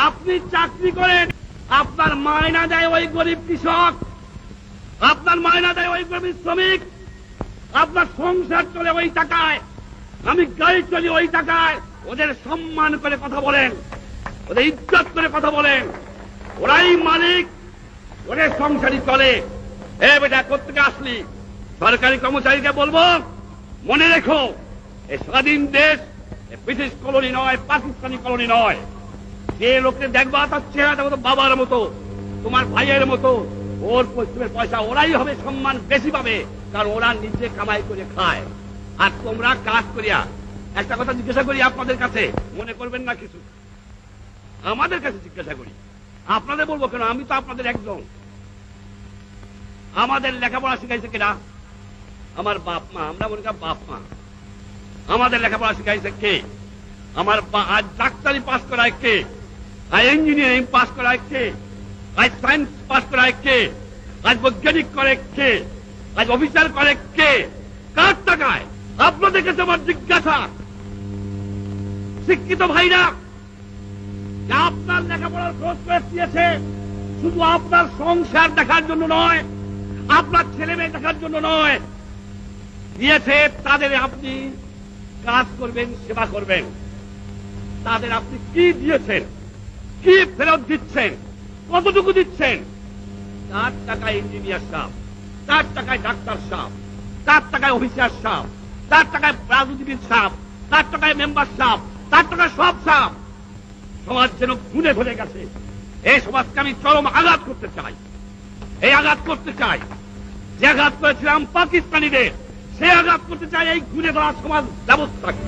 আপনি চাকরি করেন, আপনার মায়না দেয় ওই গরিব কৃষক, আপনার মায়না দেয় ওই গরিব শ্রমিক, আপনার সংসার চলে ওই টাকায়, আমি গাড়ি চলি ওই টাকায়। ওদের সম্মান করে কথা বলেন, ওদের ইজ্জত করে কথা বলেন, ওরাই মালিক, ওদের সংসারই চলে। এ বেটা কোত্থেকে আসলি? সরকারি কর্মচারীকে বলবো, মনে রেখো এই স্বাধীন দেশ ব্রিটিশ কলোনি নয়, পাকিস্তানি কলোনি নয়। যে লোককে দেখবা তার চেহারাটা মতো বাবার মতো, তোমার ভাইয়ের মতো, ওর পশ্চিমের পয়সা ওরাই হবে সম্মান বেশি পাবে, কারণ ওরা নিজে কামাই করে খায় আর তোমরা কাজ করিয়া। একটা কথা জিজ্ঞাসা করি আপনাদের কাছে, মনে করবেন না কিছু, আমাদের কাছে জিজ্ঞাসা করি, আপনাদের বলবো কেন, আমি তো আপনাদের একজন। আমাদের লেখাপড়া শিখাইছে কিনা? আমার বাপ মা, আমরা মনে করি বাপ মা। আমাদের লেখাপড়া শিখাইছে কে? আমার আজ ডাক্তারি পাস করায় কে? আজ ইঞ্জিনিয়ারিং পাস করায় কে? আজ সায়েন্স পাস করায় কে? আজ বৈজ্ঞানিক করে কে? আজ অফিসার করে কে? কার টাকায়? আপনাদের কাছে আমার জিজ্ঞাসা, শিক্ষিত ভাইরা, আপনার লেখাপড়ার খরচ করে দিয়েছে শুধু আপনার সংসার দেখার জন্য নয়, আপনার ছেলে মেয়ে দেখার জন্য নয়, দিয়েছে তাদের আপনি কাজ করবেন, সেবা করবেন। তাদের আপনি কি দিয়েছেন, কি ফেরত দিচ্ছেন, কতটুকু দিচ্ছেন? তার টাকায় ইঞ্জিনিয়ার সাহেব, তার টাকায় ডাক্তার সাহেব, তার টাকায় অফিসার সাহেব, তার টাকায় রাজনীতিবিদ সাহেব, তার টাকায় মেম্বার সাহেব, তার টাকায় সব সাহেব। সমাজ যেন খুনে ধরে গেছে। এই সমাজকে আমি চরম আঘাত করতে চাই, এই আঘাত করতে চাই। যে আঘাত করেছিলাম পাকিস্তানিদের, সে আঘাত করতে চাই এই খুনে ধরা সমাজ ব্যবস্থাকে।